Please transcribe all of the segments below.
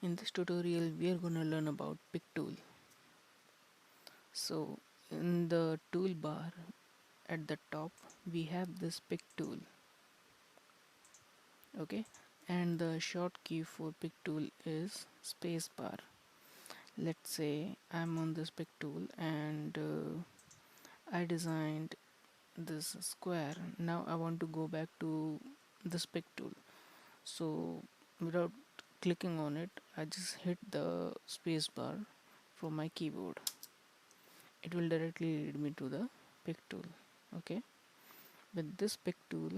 In this tutorial we are going to learn about pick tool. So in the toolbar at the top we have this pick tool, okay, and the short key for pick tool is spacebar. Let's say I'm on this pick tool and I designed this square. Now I want to go back to this pick tool, so without clicking on it I just hit the spacebar from my keyboard. It will directly lead me to the pick tool. Okay, with this pick tool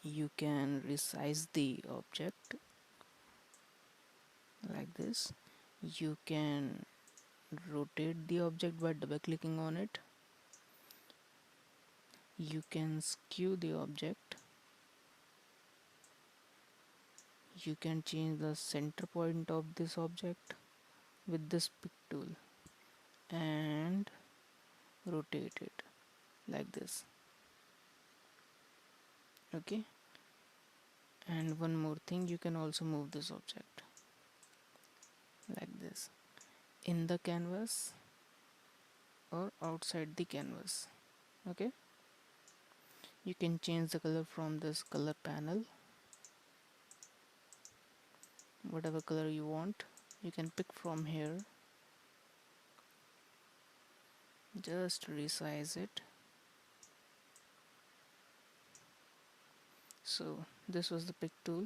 you can resize the object like this. You can rotate the object by double clicking on it. You can skew the object. You can change the center point of this object with this pick tool and rotate it like this. Okay, and one more thing, you can also move this object like this in the canvas or outside the canvas. Okay, you can change the color from this color panel, whatever color you want you can pick from here. Just resize it. So this was the pick tool.